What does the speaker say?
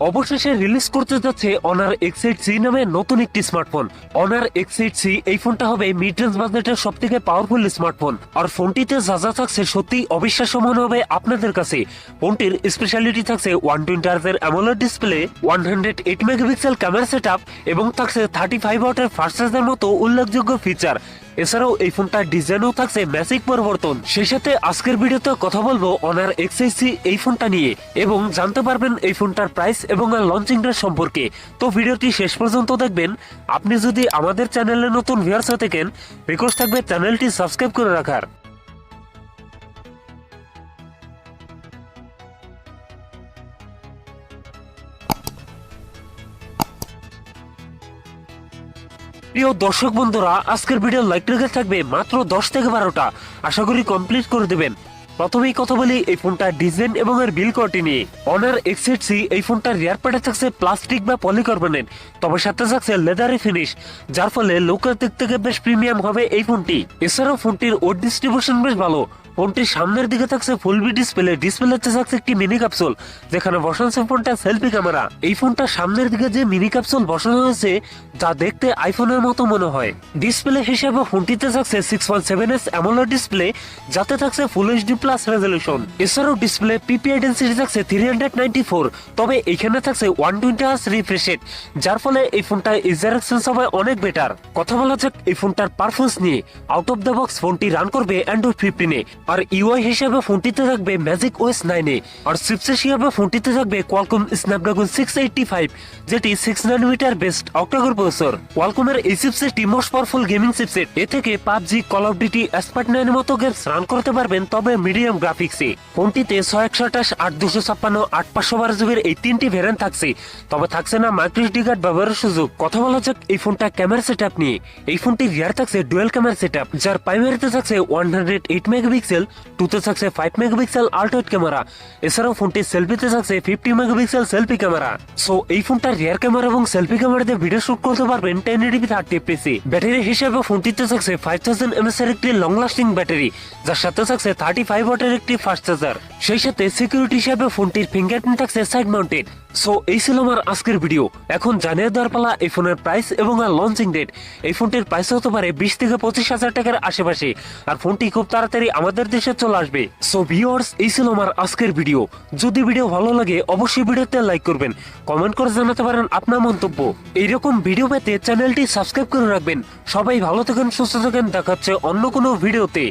অবশেষে রিলিজ করতে যাচ্ছে অনার X8c নামে নতুন একটি স্মার্টফোন। অনার X8c এই ফোনটা হবে মিড রেঞ্জ বাজেটের সবথেকে পাওয়ারফুল স্মার্টফোন। আর ফোনটিতে যা যা থাকছে সত্যি অবিশ্বাস্য মনে হবে আপনাদের কাছে। ফোনটির স্পেশালিটি থাকছে 120 হার্জের AMOLED display, 108 megapixel camera setup এবং থাকছে 35 ওয়াটের ফাস্ট চার্জের মতো উল্লেখযোগ্য ফিচার। এছাড়াও এই ফোনটার ডিজাইনও থাকছে ম্যাসিভ পরিবর্তন। সেই সাথে আজকের ভিডিওতে কথা বলবো অনার X8c এই ফোনটা নিয়ে এবং জানতে পারবেন এই ফোনটার প্রাইস এবং লঞ্চিং ডেট সম্পর্কে। তো ভিডিওটি শেষ পর্যন্ত দেখবেন। আপনি যদি আমাদের চ্যানেলে নতুন ভিউয়ার্স হয়ে থাকেন, রিকোয়েস্ট থাকবে চ্যানেলটি সাবস্ক্রাইব করে রাখার। প্রিয় দর্শক বন্ধুরা, আজকের ভিডিও লাইক রেখে থাকবে মাত্র 10 থেকে 12টা, আশা করি কমপ্লিট করে দেবেন। প্রথমেই কথা বলি এই ফোনটার ডিজাইন এবং এর বিল কোয়ালিটি নিয়ে। অনার X8c এই ফোনটার রিয়ার প্যাডে থাকছে প্লাস্টিক বা পলিকার্বনেট, তবে সাথে থাকছে লেদারি ফিনিশ, যার ফলে লোকের দিক থেকে বেশ প্রিমিয়াম হবে এই ফোনটি। এছাড়াও ফোনটির ওয়েট ডিস্ট্রিবিউশন বেশ ভালো। ফোনটির সামনের দিকে থাকছে ফুল বি ডিসপ্লেতে থাকছে একটি মিনি ক্যাপসুল, যেখানে বসানো আছে ফোনটা সেলফি ক্যামেরা। এই ফোনটার সামনের দিকে যে মিনি ক্যাপসুল বসানো হয়েছে যা দেখতে আইফোনের মতো মনে হয়। ডিসপ্লে হিসেবে ফোনটিতে থাকছে 6.7 অ্যামোলেড ডিসপ্লে, যাতে থাকছে ফুল এইচডি প্লাস রেজলিউশন। এছাড়াও ডিসপ্লে পিপিআই ডেনসিটি থাকছে 394, তবে এখানে থাকছে 120 হার্জ রিফ্রেশ রেট, যার ফলে এই ফোনটা ইউজার এক্সপিরিয়েন্স হবে অনেক বেটার। কথা বলা যাক এই ফোনটার পারফরম্যান্স নিয়ে। আউট অফ দ্য বক্স ফোনটি রান করবে অ্যান্ড্রয়েড 15 আর ইউআই হিসেবে ফোনটিতে থাকবে ম্যাজিক ওএস 9 আর চিপসেট হিসেবে ফোনটিতে থাকবে কোয়ালকম স্ন্যাপড্রাগন 685, যেটি 6 ন্যানোমিটার বেস্ট অক্টাকোর প্রসেসর। কোয়ালকমের এই চিপসেটটি মোস্ট পাওয়ারফুল গেমিং চিপসেট। এ থেকে পাবজি, কল অফ ডিউটি, এসপার্ট 9 এর মতো গেমস রান করতে পারবেন, তবে মিডিয়াম গ্রাফিক্সে। ফোনটিতে 628, 8256, 8512 জিবির এই তিনটি ভেরিয়েন্ট থাকছে, তবে থাকছে না মাইক্রোএসডি কার্ড ব্যবহারের সুযোগ। কথা বলা যাক এই ফোনটা ক্যামেরা সেটআপ নিয়ে। এই ফোনটির রিয়ার থাকছে ডুয়াল ক্যামেরা সেটআপ, যার প্রাইমারিতে থাকছে 108 মেগাপিক্সেল, টুতে থাকছে 5 মেগাপিক্সেল আল্ট্রা ক্যামেরা। এছাড়াও ফোনটির সেলফিতে থাকছে 50 মেগাপিক্সেল সেলফি ক্যামেরা। সো এই ফোনটার রিয়ার ক্যামেরা এবং সেলফি ক্যামেরাতে ভিডিও শুট করতে পারবেন 1080p 30fps। ব্যাটারি হিসেবে ফোনটিতে থাকছে 5000 mAh এর একটি লং লাস্টিং ব্যাটারি, যার সাথে থাকছে 35 ওয়াটের একটি ফাস্ট চার্জার। সেই সাথে সিকিউরিটি হিসেবে ফোনটির ফিঙ্গারপ্রিন্ট থাকছে সাইড মাউন্টেড। সো এই ছিল আমার আজকের ভিডিও। এখন জানিয়ে দেওয়ার পালা এই ফোনের প্রাইস এবং লঞ্চিং ডেট। এই ফোনটির প্রাইস হতে পারে 20 থেকে 25,000 টাকার আশেপাশে, আর ফোনটি খুব তাড়াতাড়ি আমাদের দেশে চলে আসবে। সো ভিউয়ার্স, এই ছিল আমার আজকের ভিডিও। যদি ভিডিও ভালো লাগে অবশ্যই ভিডিওতে লাইক করবেন, কমেন্ট করে জানাতে পারেন আপনার মন্তব্য। এইরকম ভিডিও পেতে চ্যানেলটি সাবস্ক্রাইব করে রাখবেন। সবাই ভালো থাকেন, সুস্থ থাকেন, দেখা হচ্ছে অন্য কোনো ভিডিওতে।